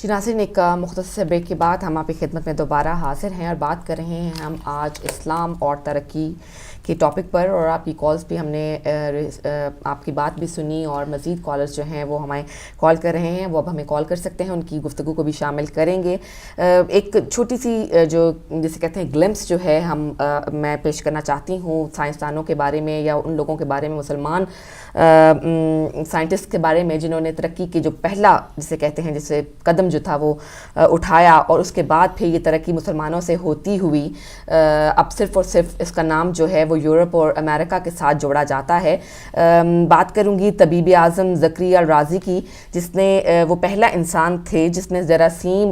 جی ناظرین، ایک مختصر بریک کے بعد ہم آپ کی خدمت میں دوبارہ حاضر ہیں اور بات کر رہے ہیں ہم آج اسلام اور ترقی کے ٹاپک پر، اور آپ کی کالز بھی ہم نے آپ کی بات بھی سنی اور مزید کالرز جو ہیں وہ ہمیں کال کر رہے ہیں، وہ اب ہمیں کال کر سکتے ہیں، ان کی گفتگو کو بھی شامل کریں گے۔ ایک چھوٹی سی جو جسے کہتے ہیں گلمپس جو ہے میں پیش کرنا چاہتی ہوں سائنسدانوں کے بارے میں، یا ان لوگوں کے بارے میں، مسلمان سائنٹسٹ کے بارے میں جنہوں نے ترقی کے جو پہلا جسے کہتے ہیں جسے قدم جو تھا وہ اٹھایا، اور اس کے بعد پھر یہ ترقی مسلمانوں سے ہوتی ہوئی اب صرف اور صرف اس کا نام جو ہے وہ یورپ اور امریکہ کے ساتھ جوڑا جاتا ہے۔ بات کروں گی طبیب اعظم زکریا الرازی کی، جس نے وہ پہلا انسان تھے جس نے جراثیم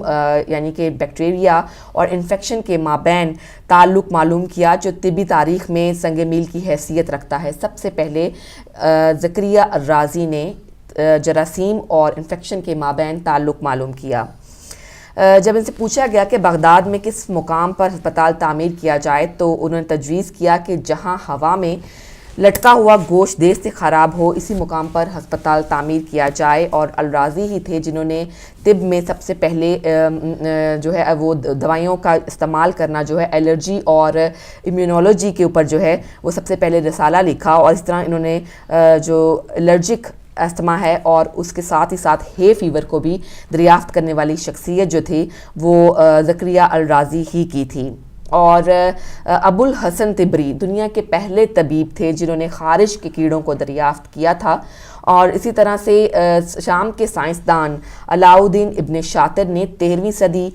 یعنی کہ بیکٹیریا اور انفیکشن کے مابین تعلق معلوم کیا، جو طبی تاریخ میں سنگ میل کی حیثیت رکھتا ہے۔ سب سے پہلے زکریا الرازی نے جراثیم اور انفیکشن کے مابین تعلق معلوم کیا۔ جب ان سے پوچھا گیا کہ بغداد میں کس مقام پر ہسپتال تعمیر کیا جائے، تو انہوں نے تجویز کیا کہ جہاں ہوا میں لٹکا ہوا گوشت دیر سے خراب ہو، اسی مقام پر ہسپتال تعمیر کیا جائے، اور الرازی ہی تھے جنہوں نے طب میں سب سے پہلے جو ہے وہ دوائیوں کا استعمال کرنا جو ہے الرجی اور امیونولوجی کے اوپر جو ہے وہ سب سے پہلے رسالہ لکھا، اور اس طرح انہوں نے جو الرجک استما ہے اور اس کے ساتھ ہی ساتھ ہے فیور کو بھی دریافت کرنے والی شخصیت جو تھی وہ زکریا الرازی ہی کی تھی۔ اور ابو الحسن طبری دنیا کے پہلے طبیب تھے جنہوں نے خارج کے کیڑوں کو دریافت کیا تھا، اور اسی طرح سے شام کے سائنسدان علاؤالدین ابن شاطر نے 13ویں صدی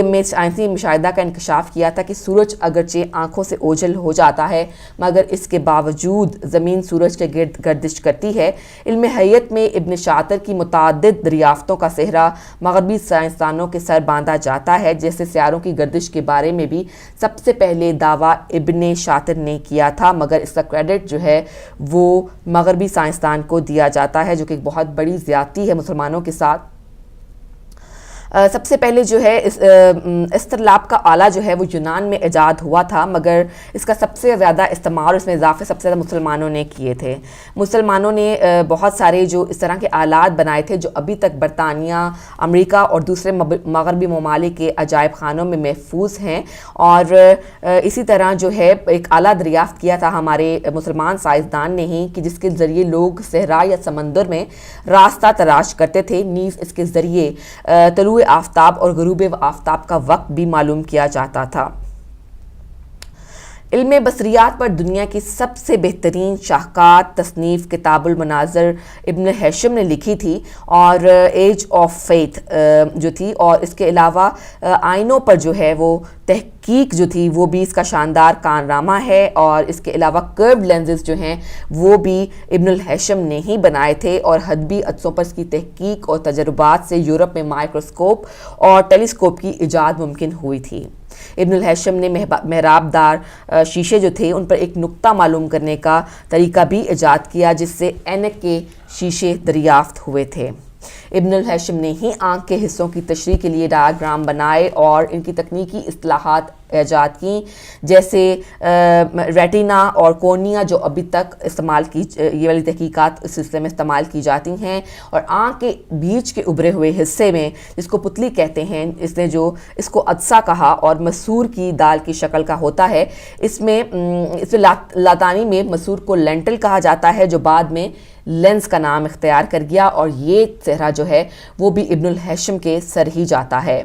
میں سائنسی مشاہدہ کا انکشاف کیا تھا کہ سورج اگرچہ آنکھوں سے اوجھل ہو جاتا ہے مگر اس کے باوجود زمین سورج کے گرد گردش کرتی ہے۔ علم حیت میں ابن شاطر کی متعدد دریافتوں کا صحرا مغربی سائنسدانوں کے سر باندھا جاتا ہے، جیسے سیاروں کی گردش کے بارے میں بھی سب سے پہلے دعویٰ ابن شاطر نے کیا تھا، مگر اس کا کریڈٹ جو ہے وہ مغربی سائنسدان کو دیا جاتا ہے، جو کہ ایک بہت بڑی زیادتی ہے مسلمانوں کے ساتھ۔ سب سے پہلے جو ہے استرلاب کا آلہ جو ہے وہ یونان میں ایجاد ہوا تھا، مگر اس کا سب سے زیادہ استعمال، اس میں اضافے سب سے زیادہ مسلمانوں نے کیے تھے۔ مسلمانوں نے بہت سارے جو اس طرح کے آلات بنائے تھے جو ابھی تک برطانیہ، امریکہ اور دوسرے مغربی ممالک کے عجائب خانوں میں محفوظ ہیں، اور اسی طرح جو ہے ایک آلہ دریافت کیا تھا ہمارے مسلمان سائنسدان نے ہی، کہ جس کے ذریعے لوگ صحرا یا سمندر میں راستہ تلاش کرتے تھے، نیز اس کے ذریعے طلوع آفتاب اور غروب آفتاب کا وقت بھی معلوم کیا جاتا تھا۔ علم بصریات پر دنیا کی سب سے بہترین شاہکار تصنیف کتاب المناظر ابن ہیشم نے لکھی تھی، اور ایج آف فیتھ جو تھی، اور اس کے علاوہ آئینوں پر جو ہے وہ تحقیق جو تھی وہ بھی اس کا شاندار کارنامہ ہے، اور اس کے علاوہ کرب لینزز جو ہیں وہ بھی ابن الہیشم نے ہی بنائے تھے، اور حدبی عدسوں پر اس کی تحقیق اور تجربات سے یورپ میں مائکروسکوپ اور ٹیلیسکوپ کی ایجاد ممکن ہوئی تھی۔ ابن الہیشم نے محراب دار شیشے جو تھے ان پر ایک نقطہ معلوم کرنے کا طریقہ بھی ایجاد کیا، جس سے اینک کے شیشے دریافت ہوئے تھے۔ ابن الہیشم نے ہی آنکھ کے حصوں کی تشریح کے لیے ڈایاگرام بنائے اور ان کی تکنیکی اصطلاحات ایجاد کی، جیسے ریٹینا اور کورنیا، جو ابھی تک استعمال کی یہ والی تحقیقات اس سلسلے میں استعمال کی جاتی ہیں، اور آنکھ کے بیچ کے ابھرے ہوئے حصے میں جس کو پتلی کہتے ہیں، اس نے جو اس کو عدسہ کہا اور مسور کی دال کی شکل کا ہوتا ہے، اس میں لاطانی میں مسور کو لینٹل کہا جاتا ہے، جو بعد میں لینس کا نام اختیار کر گیا، اور یہ صحرا جو ہے وہ بھی ابن الہیشم کے سر ہی جاتا ہے۔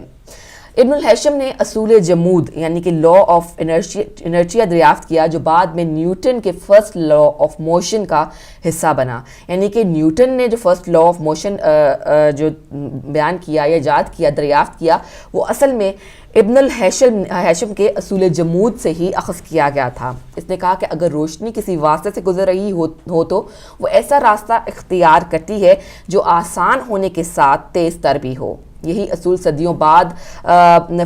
ابن الہیشم نے اصول جمود یعنی کہ لا آف انرشیا دریافت کیا، جو بعد میں نیوٹن کے فرسٹ لا آف موشن کا حصہ بنا، یعنی کہ نیوٹن نے جو فرسٹ لا آف موشن جو بیان کیا یا ایجاد کیا، دریافت کیا، وہ اصل میں ابن الہیشم کے اصول جمود سے ہی اخذ کیا گیا تھا۔ اس نے کہا کہ اگر روشنی کسی واسطے سے گزر رہی ہو تو وہ ایسا راستہ اختیار کرتی ہے جو آسان ہونے کے ساتھ تیز تر بھی ہو۔ یہی اصول صدیوں بعد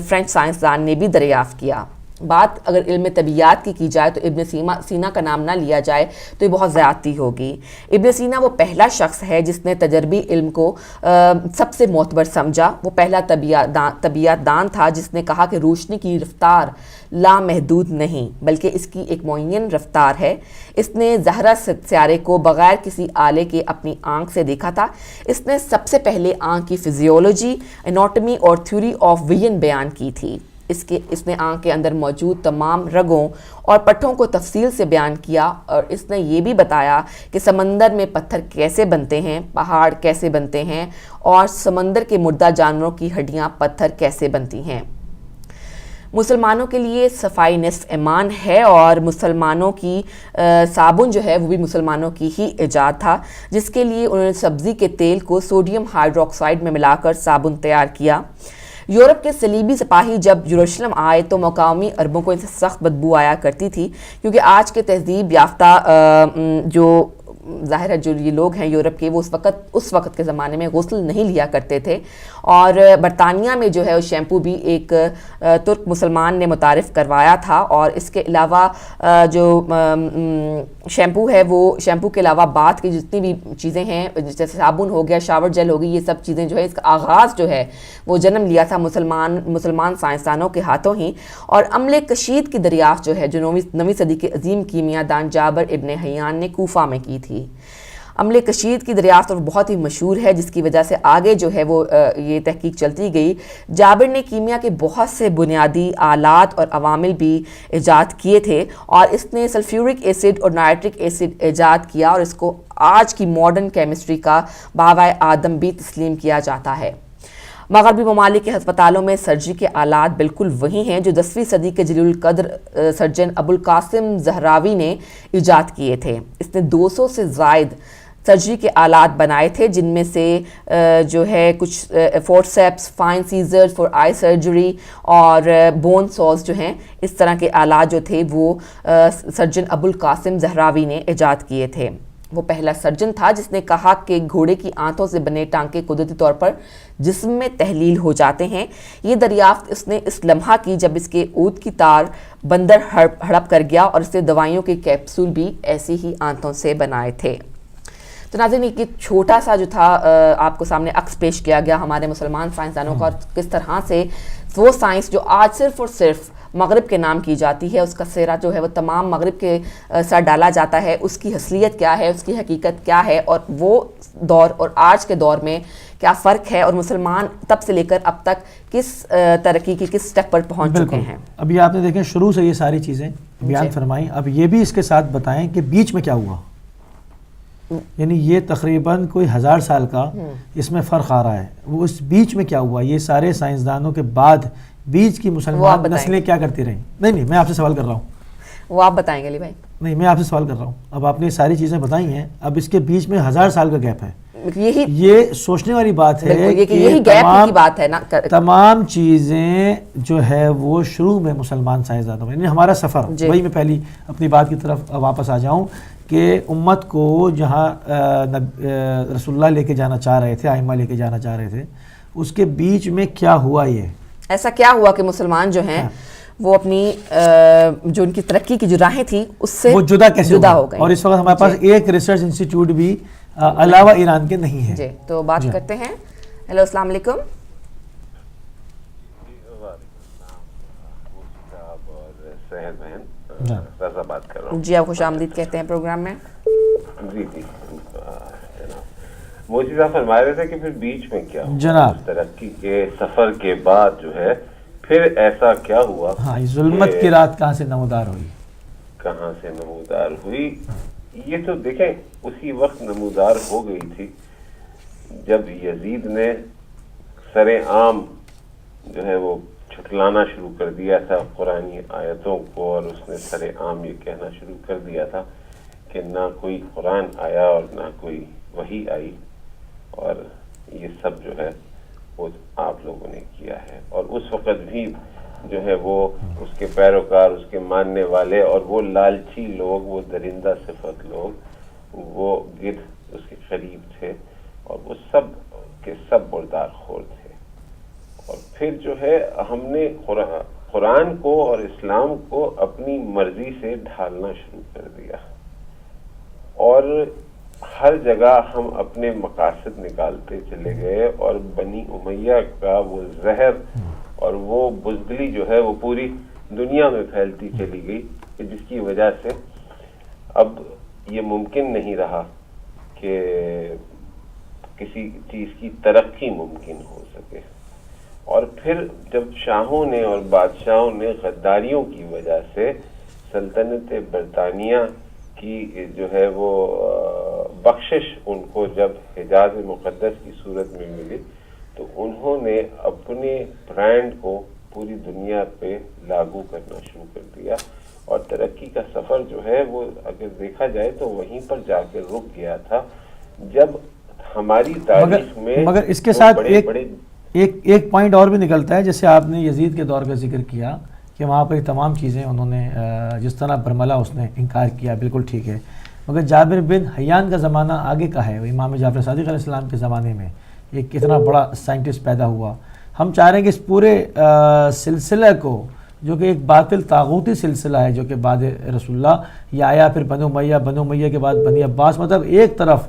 فرینچ سائنسدان نے بھی دریافت کیا۔ بات اگر علم طبیعیات کی جائے تو ابن سینا کا نام نہ لیا جائے تو یہ بہت زیادتی ہوگی۔ ابن سینا وہ پہلا شخص ہے جس نے تجربی علم کو سب سے معتبر سمجھا۔ وہ پہلا طبیعت دان تھا جس نے کہا کہ روشنی کی رفتار لامحدود نہیں بلکہ اس کی ایک معین رفتار ہے۔ اس نے زہرہ سیارے کو بغیر کسی آلے کے اپنی آنکھ سے دیکھا تھا۔ اس نے سب سے پہلے آنکھ کی فزیولوجی، اناٹمی اور تھیوری آف ویژن بیان کی تھی۔ اس نے آنکھ کے اندر موجود تمام رگوں اور پٹھوں کو تفصیل سے بیان کیا، اور اس نے یہ بھی بتایا کہ سمندر میں پتھر کیسے بنتے ہیں، پہاڑ کیسے بنتے ہیں اور سمندر کے مردہ جانوروں کی ہڈیاں پتھر کیسے بنتی ہیں۔ مسلمانوں کے لیے صفائی نصف ایمان ہے، اور مسلمانوں کی صابن جو ہے وہ بھی مسلمانوں کی ہی ایجاد تھا، جس کے لیے انہوں نے سبزی کے تیل کو سوڈیم ہائیڈروکسائڈ میں ملا کر صابن تیار کیا۔ یورپ کے صلیبی سپاہی جب یروشلم آئے تو مقامی عربوں کو ان سے سخت بدبو آیا کرتی تھی، کیونکہ آج کے تہذیب یافتہ جو ظاہر ہے جو یہ لوگ ہیں یورپ کے، وہ اس وقت کے زمانے میں غسل نہیں لیا کرتے تھے، اور برطانیہ میں جو ہے وہ شیمپو بھی ایک ترک مسلمان نے متعارف کروایا تھا، اور اس کے علاوہ جو شیمپو ہے وہ شیمپو کے علاوہ بات کی جتنی بھی چیزیں ہیں جیسے صابن ہو گیا، شاور جیل ہو گئی، یہ سب چیزیں جو ہے اس کا آغاز جو ہے وہ جنم لیا تھا مسلمان سائنسدانوں کے ہاتھوں ہی۔ اور عمل کشید کی دریافت جو ہے جو 9ویں صدی کے عظیم کیمیاء دان جابر ابن حیان نے کوفہ میں کی تھی۔ عمل کشید کی دریافت بہت ہی مشہور ہے، جس کی وجہ سے آگے جو ہے وہ یہ تحقیق چلتی گئی۔ جابر نے کیمیا کے بہت سے بنیادی آلات اور عوامل بھی ایجاد کیے تھے، اور اس نے سلفیورک ایسڈ اور نائٹرک ایسڈ ایجاد کیا، اور اس کو آج کی ماڈرن کیمسٹری کا باوائے آدم بھی تسلیم کیا جاتا ہے۔ مغربی ممالک کے ہسپتالوں میں سرجری کے آلات بالکل وہی ہیں جو 10ویں صدی کے جلیل القدر سرجن ابو القاسم زہراوی نے ایجاد کیے تھے۔ اس نے 200 سے زائد سرجری کے آلات بنائے تھے، جن میں سے جو ہے کچھ forceps, fine scissor for eye surgery اور بون سوز جو ہیں، اس طرح کے آلات جو تھے وہ سرجن ابو القاسم زہراوی نے ایجاد کیے تھے۔ وہ پہلا سرجن تھا جس نے کہا کہ گھوڑے کی آنتوں سے بنے ٹانکے قدرتی طور پر جسم میں تحلیل ہو جاتے ہیں۔ یہ دریافت اس نے اس لمحہ کی جب اس کے اود کی تار بندر ہڑپ کر گیا، اور اس نے دوائیوں کے کیپسول بھی ایسی ہی آنتوں سے بنائے تھے۔ تو ناظرین یہ چھوٹا سا جو تھا آپ کو سامنے عکس پیش کیا گیا ہمارے مسلمان سائنسدانوں کا، اور کس طرح سے وہ سائنس جو آج صرف اور صرف مغرب کے نام کی جاتی ہے، اس کا سہرا جو ہے وہ تمام مغرب کے سر ڈالا جاتا ہے، اس کی اصلیت کیا ہے، اس کی حقیقت کیا ہے، اور وہ دور اور آج کے دور میں کیا فرق ہے، اور مسلمان تب سے لے کر اب تک کس ترقی کی کس سٹیپ پر پہنچ چکے ہیں۔ ابھی آپ نے دیکھیں شروع سے یہ ساری چیزیں بیان فرمائیں، اب یہ بھی اس کے ساتھ بتائیں کہ بیچ میں کیا ہوا، یعنی یہ تقریباً کوئی 1000 سال کا اس میں فرق آ رہا ہے، وہ اس بیچ میں کیا ہوا، یہ سارے سائنسدانوں کے بعد بیچ کی مسلمان نسلیں کیا کرتی رہیں۔ نہیں میں آپ سے سوال کر رہا ہوں، وہ آپ بتائیں گے علی بھائی۔ نہیں میں آپ سے سوال کر رہا ہوں، اب آپ نے یہ ساری چیزیں بتائی ہیں، اب اس کے بیچ میں 1000 سال کا گیپ ہے، یہ سوچنے والی بات ہے کہ تمام چیزیں جو ہے وہ شروع میں مسلمان سائنسدانوں میں، یعنی ہمارا سفر، وہی میں پہلی اپنی بات کی طرف واپس آ جاؤں کہ امت کو جہاں رسول اللہ لے کے جانا چاہ رہے تھے، ائمہ لے کے جانا چاہ رہے تھے، اس کے بیچ میں کیا ہوا، یہ ایسا کیا ہوا کہ مسلمان جو ہیں وہ اپنی جو ان کی ترقی کی جو راہیں تھیں اس سے وہ جدا کیسے ہو گئے۔ اور اس وقت ہمارے پاس ایک ریسرچ انسٹیٹیوٹ بھی علاوہ ایران کے نہیں ہے۔ جی تو بات کرتے ہیں۔ ہیلو السلام علیکم۔ جی آپ خوش آمدید کہتے ہیں پروگرام میں۔ جی جی موسی صاحب فرما رہے تھے کہ پھر بیچ میں کیا ہوا جناب، ترقی کے سفر کے بعد جو ہے پھر ایسا کیا ہوا، ہاں ظلمت کی رات کہاں سے نمودار ہوئی، کہاں سے نمودار ہوئی۔ یہ تو دیکھیں اسی وقت نمودار ہو گئی تھی جب یزید نے سر عام جو ہے وہ چھٹلانا شروع کر دیا تھا قرآنی آیتوں کو، اور اس نے سر عام یہ کہنا شروع کر دیا تھا کہ نہ کوئی قرآن آیا اور نہ کوئی وحی آئی، اور یہ سب جو ہے وہ آپ لوگوں نے کیا ہے۔ اور اس وقت بھی جو ہے وہ اس کے پیروکار، اس کے ماننے والے اور وہ لالچی لوگ، وہ درندہ صفت لوگ، وہ گدھ اس کے قریب تھے، اور وہ سب کے سب مردار خور تھے۔ اور پھر جو ہے ہم نے قرآن کو اور اسلام کو اپنی مرضی سے ڈھالنا شروع کر دیا، اور ہر جگہ ہم اپنے مقاصد نکالتے چلے گئے، اور بنی امیہ کا وہ زہر اور وہ بزدلی جو ہے وہ پوری دنیا میں پھیلتی چلی گئی، کہ جس کی وجہ سے اب یہ ممکن نہیں رہا کہ کسی چیز کی ترقی ممکن ہو سکے۔ اور پھر جب شاہوں نے اور بادشاہوں نے غداریوں کی وجہ سے سلطنت برطانیہ کی جو ہے وہ بخشش ان کو جب حجاز مقدس کی صورت میں ملی، تو انہوں نے اپنے برانڈ کو پوری دنیا پہ لاگو کرنا شروع کر دیا، اور ترقی کا سفر جو ہے وہ اگر دیکھا جائے تو وہیں پر جا کے رک گیا تھا، جب ہماری تاریخ میں مگر اس کے ساتھ ایک پوائنٹ اور بھی نکلتا ہے، جیسے آپ نے یزید کے دور کا ذکر کیا کہ وہاں پر تمام چیزیں انہوں نے جس طرح برملا اس نے انکار کیا، بالکل ٹھیک ہے، مگر جابر بن حیان کا زمانہ آگے کا ہے، امام جعفر صادق علیہ السلام کے زمانے میں ایک کتنا بڑا سائنٹسٹ پیدا ہوا۔ ہم چاہ رہے ہیں کہ اس پورے سلسلہ کو، جو کہ ایک باطل طاغوتی سلسلہ ہے، جو کہ بعد رسول اللہ یہ آیا، پھر بنو امیہ کے بعد بنی عباس، مطلب ایک طرف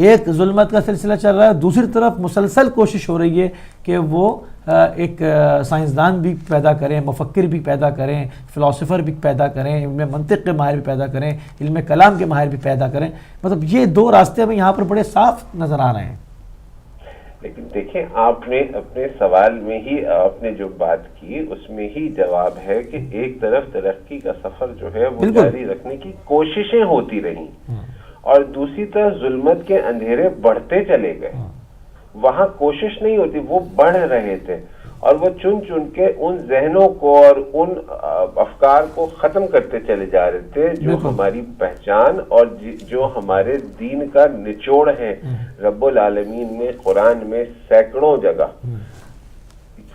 ایک ظلمت کا سلسلہ چل رہا ہے، دوسری طرف مسلسل کوشش ہو رہی ہے کہ وہ ایک سائنسدان بھی پیدا کریں، مفکر بھی پیدا کریں، فلاسفر بھی پیدا کریں، علم منطق کے ماہر بھی پیدا کریں، علم کلام کے ماہر بھی پیدا کریں، مطلب یہ دو راستے ہمیں یہاں پر بڑے صاف نظر آ رہے ہیں۔ لیکن دیکھیں، آپ نے اپنے سوال میں ہی آپ نے جو بات کی اس میں ہی جواب ہے کہ ایک طرف ترقی کا سفر جو ہے وہ جاری رکھنے کی کوششیں ہوتی رہیں، اور دوسری طرف ظلمت کے اندھیرے بڑھتے چلے گئے، وہاں کوشش نہیں ہوتی، وہ بڑھ رہے تھے، اور وہ چن چن کے ان ذہنوں کو اور ان افکار کو ختم کرتے چلے جا رہے تھے جو ہماری پہچان اور جو ہمارے دین کا نچوڑ ہے۔ رب العالمین نے قرآن میں سینکڑوں جگہ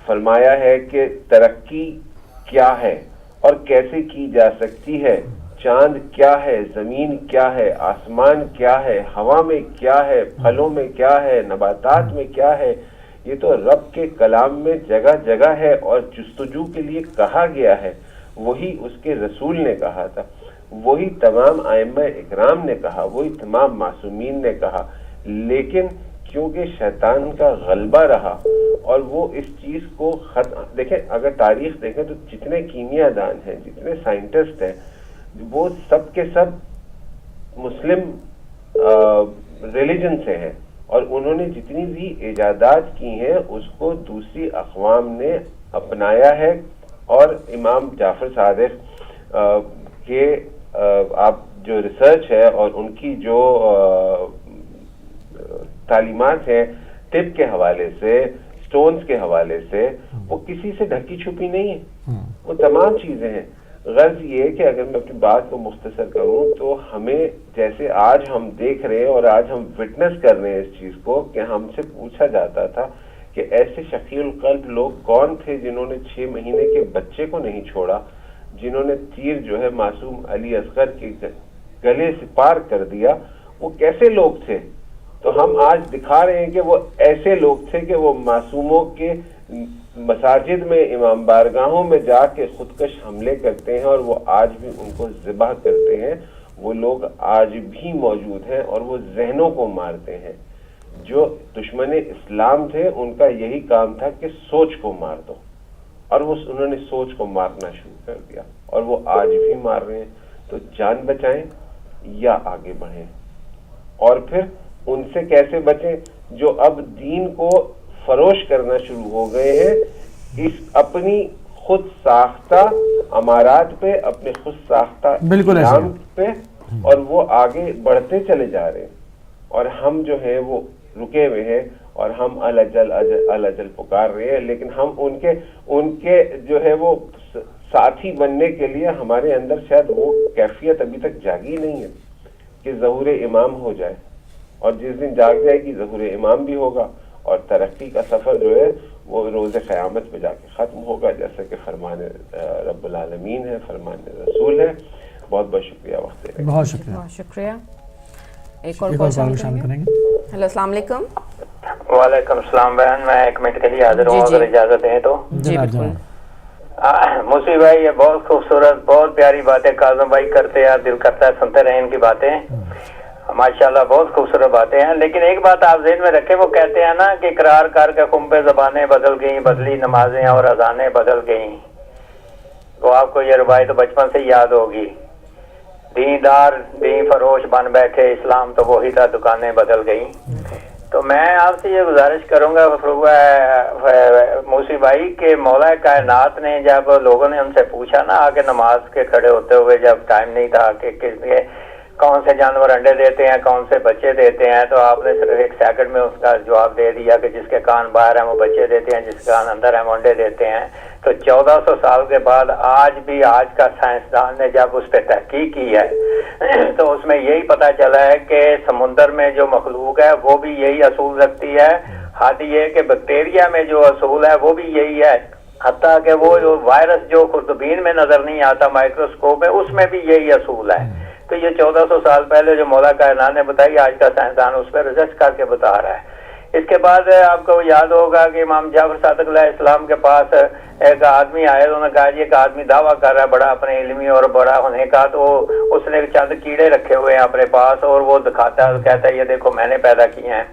فرمایا ہے کہ ترقی کیا ہے اور کیسے کی جا سکتی ہے، چاند کیا ہے، زمین کیا ہے، آسمان کیا ہے، ہوا میں کیا ہے، پھلوں میں کیا ہے، نباتات میں کیا ہے، یہ تو رب کے کلام میں جگہ جگہ ہے، اور جستجو کے لیے کہا گیا ہے، وہی اس کے رسول نے کہا تھا، وہی تمام ائمہ اکرام نے کہا، وہی تمام معصومین نے کہا، لیکن کیونکہ شیطان کا غلبہ رہا اور وہ اس چیز کو دیکھیں، اگر تاریخ دیکھیں تو جتنے کیمیا دان ہیں، جتنے سائنٹسٹ ہیں، وہ سب کے سب مسلم ریلیجن سے ہیں، اور انہوں نے جتنی بھی ایجادات کی ہیں اس کو دوسری اقوام نے اپنایا ہے، اور امام جعفر صادق کے آپ جو ریسرچ ہے اور ان کی جو تعلیمات ہیں طب کے حوالے سے، سٹونز کے حوالے سے، وہ کسی سے ڈھکی چھپی نہیں ہے، وہ تمام چیزیں ہیں۔ غرض یہ کہ اگر میں اپنی بات کو مختصر کروں تو ہمیں جیسے آج ہم دیکھ رہے ہیں اور آج ہم وٹنس کر رہے ہیں اس چیز کو، کہ ہم سے پوچھا جاتا تھا کہ ایسے شقی القلب لوگ کون تھے جنہوں نے 6 مہینے کے بچے کو نہیں چھوڑا، جنہوں نے تیر جو ہے معصوم علی اصغر کے گلے سے پار کر دیا، وہ کیسے لوگ تھے؟ تو ہم آج دکھا رہے ہیں کہ وہ ایسے لوگ تھے کہ وہ معصوموں کے مساجد میں، امام بارگاہوں میں جا کے خودکش حملے کرتے ہیں، اور وہ آج بھی ان کو ذبح کرتے ہیں۔ وہ لوگ آج بھی موجود ہیں اور وہ ذہنوں کو مارتے ہیں۔ جو دشمن اسلام تھے ان کا یہی کام تھا کہ سوچ کو مار دو، اور انہوں نے سوچ کو مارنا شروع کر دیا، اور وہ آج بھی مار رہے ہیں۔ تو جان بچائیں یا آگے بڑھیں، اور پھر ان سے کیسے بچیں جو اب دین کو فروش کرنا شروع ہو گئے ہیں اس اپنی خود ساختہ امارات پہ، اپنے خود ساختہ اسلام پہ، اور وہ آگے بڑھتے چلے جا رہے ہیں، اور ہم جو ہیں وہ رکے ہوئے ہیں، اور ہم الاجل پکار رہے ہیں، لیکن ہم ان کے جو ہے وہ ساتھی بننے کے لیے ہمارے اندر شاید وہ کیفیت ابھی تک جاگی نہیں ہے کہ ظہور امام ہو جائے، اور جس دن جاگ جائے گی ظہور امام بھی ہوگا، اور ترقی کا سفر جو ہے وہ روز قیامت پہ جا کے ختم ہوگا، جیسا کہ فرمان رب العالمین ہے، فرمان رسول ہے۔ بہت بہت شکریہ وقت دینے کا۔ بہت شکریہ، بہت شکریہ۔ ایک اور کال شامل کریں گے۔ ہیلو، السلام علیکم۔ وعلیکم السلام بہن، میں 1 منٹ کے لیے حاضر ہوں اگر اجازت ہے تو۔ جی بالکل۔ موسی بھائی یہ بہت خوبصورت بہت پیاری باتیں کاظم بھائی کرتے ہیں, دل کرتا ہے سنتے رہیں ان کی باتیں, ماشاءاللہ بہت خوبصورت باتیں ہیں. لیکن ایک بات آپ ذہن میں رکھیں, وہ کہتے ہیں نا کہ اقرار کر کے خم پہ زبانیں بدل گئیں, بدلی نمازیں اور اذانیں بدل گئیں. تو آپ کو یہ روایت بچپن سے یاد ہوگی. دیندار دین فروش بن بیٹھے, اسلام تو وہی تھا, دکانیں بدل گئیں. تو میں آپ سے یہ گزارش کروں گا موسی بھائی کہ مولا کائنات نے جب لوگوں نے ان سے پوچھا نا آگے نماز کے کھڑے ہوتے ہوئے, جب ٹائم نہیں تھا کہ کس لیے کون سے جانور انڈے دیتے ہیں کون سے بچے دیتے ہیں, تو آپ نے صرف 1 سیکنڈ میں اس کا جواب دے دیا کہ جس کے کان باہر ہیں وہ بچے دیتے ہیں, جس کے کان اندر ہیں وہ انڈے دیتے ہیں. تو 1400 سال کے بعد آج بھی آج کا سائنسدان نے جب اس پہ تحقیق کی ہے تو اس میں یہی پتہ چلا ہے کہ سمندر میں جو مخلوق ہے وہ بھی یہی اصول رکھتی ہے. حد یہ کہ بیکٹیریا میں جو اصول ہے وہ بھی یہی ہے, حتیٰ کہ وہ جو وائرس جو خوردبین میں نظر نہیں آتا مائکروسکوپ میں, اس میں بھی یہی اصول ہے. تو یہ 1400 سال پہلے جو مولا کائنات نے بتائی, آج کا سائنسدان اس پہ ریسرچ کر کے بتا رہا ہے. اس کے بعد آپ کو یاد ہوگا کہ امام جعفر صادق علیہ السلام کے پاس ایک آدمی آئے, انہوں نے کہا جی ایک آدمی دعویٰ کر رہا ہے بڑا اپنے علمی اور بڑا ہونے کا, تو اس نے چند کیڑے رکھے ہوئے ہیں اپنے پاس اور وہ دکھاتا ہے, کہتا ہے یہ دیکھو میں نے پیدا کیے ہیں.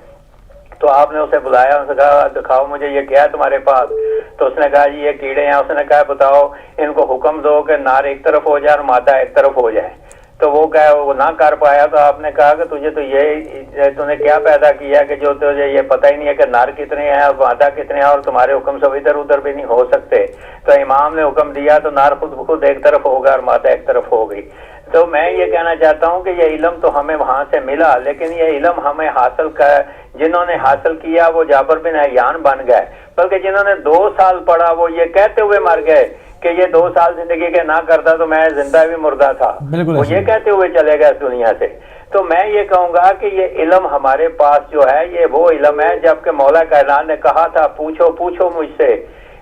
تو آپ نے اسے بلایا, اس نے کہا دکھاؤ مجھے یہ کیا ہے تمہارے پاس. تو اس نے کہا جی یہ کیڑے ہیں. اس نے کہا بتاؤ ان کو حکم دو کہ نار ایک طرف ہو جائے اور مادہ ایک طرف ہو جائے. تو وہ نہ کر پایا. تو آپ نے کہا کہ تجھے تو یہ تو نے کیا پیدا کیا ہے کہ جو تجھے یہ پتہ ہی نہیں ہے کہ نار کتنے ہیں اور مادہ کتنے ہیں, اور تمہارے حکم سے ادھر ادھر بھی نہیں ہو سکتے. تو امام نے حکم دیا تو نار خود بخود ایک طرف ہوگا اور مادہ ایک طرف ہو گئی. تو میں یہ کہنا چاہتا ہوں کہ یہ علم تو ہمیں وہاں سے ملا, لیکن یہ علم ہمیں حاصل کر جنہوں نے حاصل کیا وہ جابر بن حیان بن گئے, بلکہ جنہوں نے 2 سال پڑھا وہ یہ کہتے ہوئے مر گئے کہ یہ 2 سال زندگی کے نہ کرتا تو میں زندہ بھی مردہ تھا, وہ یہ کہتے ہوئے چلے گئے اس دنیا سے. تو میں یہ کہوں گا کہ یہ علم ہمارے پاس جو ہے یہ وہ علم ہے جبکہ مولا کائنات نے کہا تھا پوچھو پوچھو مجھ سے,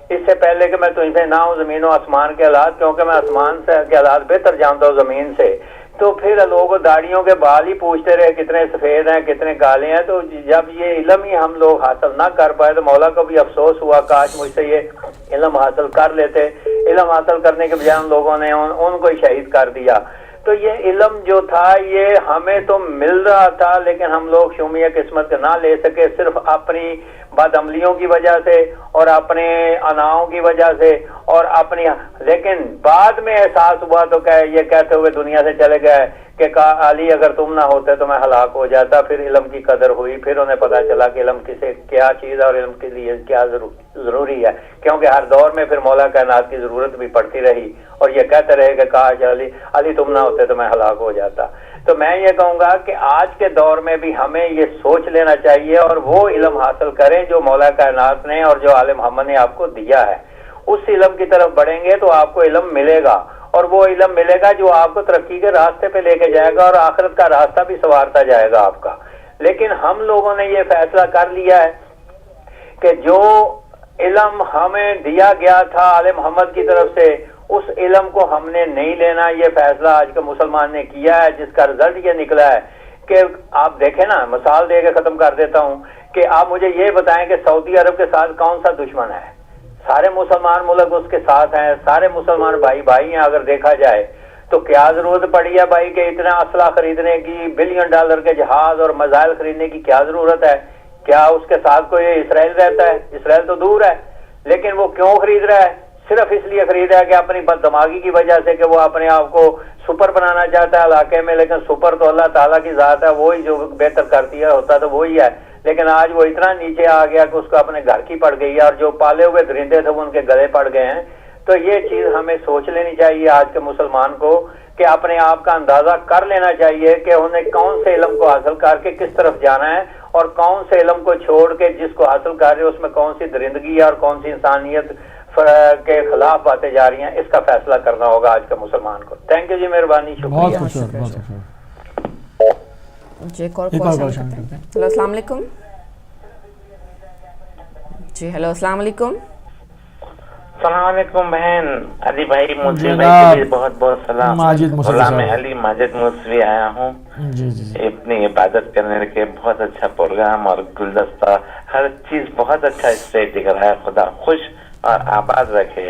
اس سے پہلے کہ میں تجھ سے نہ ہوں زمین و آسمان کے حالات, کیونکہ میں آسمان سے کے حالات بہتر جانتا ہوں زمین سے. تو پھر لوگ داڑیوں کے بال ہی پوچھتے رہے کتنے سفید ہیں کتنے کالے ہیں. تو جب یہ علم ہی ہم لوگ حاصل نہ کر پائے تو مولا کو بھی افسوس ہوا, کاش مجھ سے یہ علم حاصل کر لیتے. علم حاصل کرنے کے بجائے ان لوگوں نے ان کو ہی شہید کر دیا. تو یہ علم جو تھا یہ ہمیں تو مل رہا تھا, لیکن ہم لوگ شومیہ قسمت کے نہ لے سکے, صرف اپنی بد عملیوں کی وجہ سے اور اپنے اناؤں کی وجہ سے اور اپنی, لیکن بعد میں احساس ہوا تو یہ کہتے ہوئے دنیا سے چلے گئے کہ علی اگر تم نہ ہوتے تو میں ہلاک ہو جاتا. پھر علم کی قدر ہوئی, پھر انہیں پتا چلا کہ علم کسے کیا چیز ہے اور علم کے لیے کیا ضروری ہے, کیونکہ ہر دور میں پھر مولا کائنات کی ضرورت بھی پڑتی رہی اور یہ کہتے رہے کہ کاش علی تم نہ ہوتے تو میں ہلاک ہو جاتا. تو میں یہ کہوں گا کہ آج کے دور میں بھی ہمیں یہ سوچ لینا چاہیے اور وہ علم حاصل کریں جو مولا کائنات نے اور جو عالم محمد نے آپ کو دیا ہے. اس علم کی طرف بڑھیں گے تو آپ کو علم ملے گا, اور وہ علم ملے گا جو آپ کو ترقی کے راستے پہ لے کے جائے گا اور آخرت کا راستہ بھی سنوارتا جائے گا آپ کا. لیکن ہم لوگوں نے یہ فیصلہ کر لیا ہے کہ جو علم ہمیں دیا گیا تھا عالم محمد کی طرف سے اس علم کو ہم نے نہیں لینا. یہ فیصلہ آج کے مسلمان نے کیا ہے, جس کا رزلٹ یہ نکلا ہے کہ آپ دیکھیں نا, مثال دے کے ختم کر دیتا ہوں کہ آپ مجھے یہ بتائیں کہ سعودی عرب کے ساتھ کون سا دشمن ہے؟ سارے مسلمان ملک اس کے ساتھ ہیں, سارے مسلمان بھائی بھائی ہیں. اگر دیکھا جائے تو کیا ضرورت پڑی ہے بھائی کہ اتنا اسلحہ خریدنے کی, $1 بلین کے جہاز اور میزائل خریدنے کی کیا ضرورت ہے؟ کیا اس کے ساتھ کوئی اسرائیل رہتا ہے؟ اسرائیل تو دور ہے, لیکن وہ کیوں خرید رہا ہے؟ صرف اس لیے خرید رہا ہے کہ اپنی بد دماغی کی وجہ سے کہ وہ اپنے آپ کو سپر بنانا چاہتا ہے علاقے میں, لیکن سپر تو اللہ تعالیٰ کی ذات ہے, وہی جو بہتر کرتی ہے ہوتا تو وہی ہے. لیکن آج وہ اتنا نیچے آ گیا کہ اس کو اپنے گھر کی پڑ گئی ہے, اور جو پالے ہوئے درندے تھے وہ ان کے گلے پڑ گئے ہیں. تو یہ چیز ہمیں سوچ لینی چاہیے آج کے مسلمان کو کہ اپنے آپ کا اندازہ کر لینا چاہیے کہ انہیں کون سے علم کو حاصل کر کے کس طرف جانا ہے, اور کون سے علم کو چھوڑ کے جس کو حاصل کر رہے اس میں کون سی درندگی ہے اور کون سی انسانیت کے خلاف باتیں جا رہی ہیں. اس کا فیصلہ کرنا ہوگا آج کے مسلمان کو. تھینک یو جی, مہربانی, شکریہ. جی ہیلو السلام علیکم. جی ہیلو السلام علیکم. السلام علیکم بہن علی بھائی, موسوی بھائی کے بھی بہت بہت سلام. غلام علی ماجد موسوی آیا ہوں اپنی عبادت کرنے کے. بہت اچھا پروگرام اور گلدستہ, ہر چیز بہت اچھا اسٹیج دکھ رہا ہے. خدا خوش اور آباد رکھے.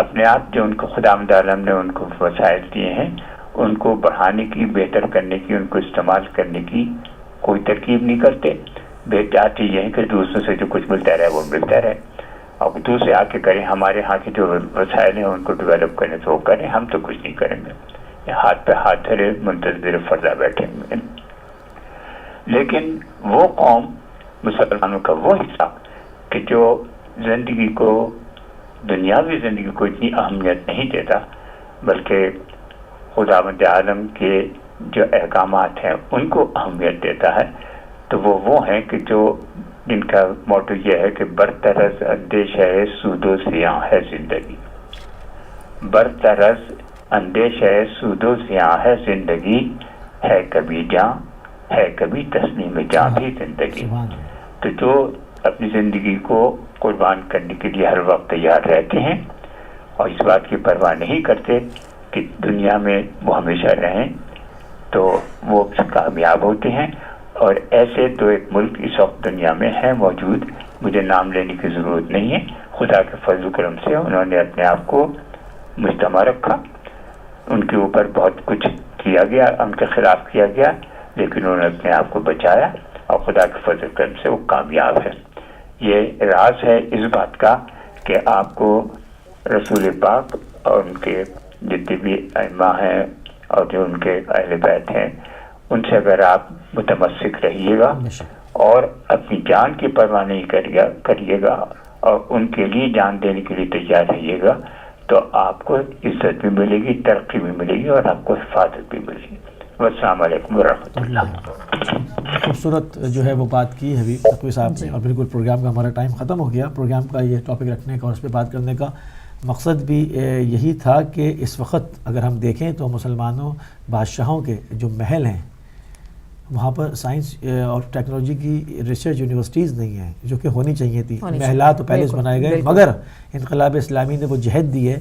اپنے آپ جو ان کو خداوند عالم نے ان کو وسائل دیے ہیں ان کو بڑھانے کی، بہتر کرنے کی، ان کو استعمال کرنے کی کوئی ترکیب نہیں کرتے. بہتر یہ ہے کہ دوسروں سے جو کچھ ملتا رہے وہ ملتا رہے، اور دوسرے آ کے کریں. ہمارے ہاں کے جو وسائل ہیں ان کو ڈیولپ کریں تو وہ کریں، ہم تو کچھ نہیں کریں گے. ہاتھ پہ ہاتھ دھرے منتظر فرضہ بیٹھے ہوئے. لیکن وہ قوم مسلمانوں کا وہ حصہ کہ جو زندگی کو، دنیاوی زندگی کو اتنی اہمیت نہیں دیتا، بلکہ خداوند عالم کے جو احکامات ہیں ان کو اہمیت دیتا ہے، تو وہ ہیں کہ جو جن کا موٹو یہ ہے کہ برطرز اندیشہ سود و سیاہ ہے زندگی. برطرز اندیشہ سود و سیاہ ہے زندگی، ہے کبھی جاں ہے کبھی تسلیم جاں بھی زندگی. تو جو اپنی زندگی کو قربان کرنے کے لیے ہر وقت تیار رہتے ہیں اور اس بات کی پرواہ نہیں کرتے کہ دنیا میں وہ ہمیشہ رہیں، تو وہ کامیاب ہوتے ہیں. اور ایسے تو ایک ملک اس وقت دنیا میں ہے موجود، مجھے نام لینے کی ضرورت نہیں ہے. خدا کے فضل و کرم سے انہوں نے اپنے آپ کو مجتمع رکھا، ان کے اوپر بہت کچھ کیا گیا، ان کے خلاف کیا گیا، لیکن انہوں نے اپنے آپ کو بچایا اور خدا کے فضل و کرم سے وہ کامیاب ہے. یہ راز ہے اس بات کا کہ آپ کو رسول پاک اور ان کے جتنے بھی ائمہ ہیں اور جو ان کے اہل بیت ہیں ان سے اگر آپ متمسک رہیے گا اور اپنی جان کی پرواہ نہیں کریے گا اور ان کے لیے جان دینے کے لیے تیار رہیے گا، تو آپ کو عزت بھی ملے گی، ترقی بھی ملے گی اور آپ کو حفاظت بھی ملے گی. السلام علیکم ورحمۃ اللہ. خوبصورت جو ہے وہ بات کی حبیب تقوی صاحب نے، اور بالکل پروگرام کا ہمارا ٹائم ختم ہو گیا. پروگرام کا یہ ٹاپک رکھنے کا اور اس پہ بات کرنے کا مقصد بھی یہی تھا کہ اس وقت اگر ہم دیکھیں تو مسلمانوں بادشاہوں کے جو محل ہیں وہاں پر سائنس اور ٹیکنالوجی کی ریسرچ یونیورسٹیز نہیں ہیں جو کہ ہونی چاہیے تھی. محلات و پیلس بنائے گئے، مگر انقلاب اسلامی نے وہ جہد دی ہے،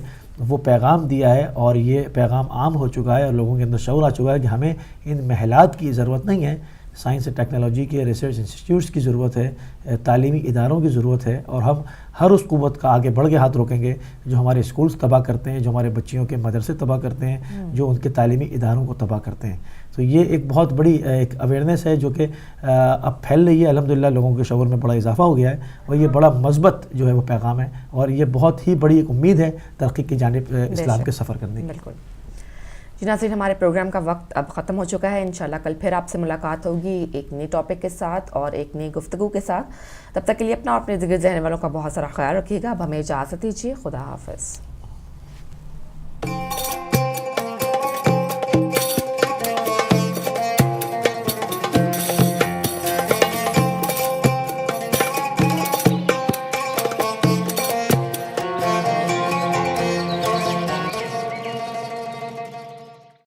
وہ پیغام دیا ہے، اور یہ پیغام عام ہو چکا ہے اور لوگوں کے اندر شعور آ چکا ہے کہ ہمیں ان محلات کی ضرورت نہیں ہے. سائنس اور ٹیکنالوجی کے ریسرچ انسٹیٹیوٹس کی ضرورت ہے، تعلیمی اداروں کی ضرورت ہے، اور ہم ہر اس قوت کا آگے بڑھ کے ہاتھ روکیں گے جو ہمارے اسکولز تباہ کرتے ہیں، جو ہمارے بچیوں کے مدرسے تباہ کرتے ہیں، جو ان کے تعلیمی اداروں کو تباہ کرتے ہیں. تو یہ ایک بہت بڑی ایک اویئرنیس ہے جو کہ اب پھیل رہی ہے. الحمدللہ لوگوں کے شعور میں بڑا اضافہ ہو گیا ہے اور یہ بڑا مثبت جو ہے وہ پیغام ہے، اور یہ بہت ہی بڑی ایک امید ہے ترقی کی جانب اسلام کے سفر کرنے کی. بالکل جی ناظرین، ہمارے پروگرام کا وقت اب ختم ہو چکا ہے. انشاءاللہ کل پھر آپ سے ملاقات ہوگی ایک نئے ٹاپک کے ساتھ اور ایک نئی گفتگو کے ساتھ. تب تک کے لیے اپنا اور اپنے دیگر ذہن والوں کا بہت سارا خیال رکھیے گا. اب ہمیں اجازت دیجیے. خدا حافظ.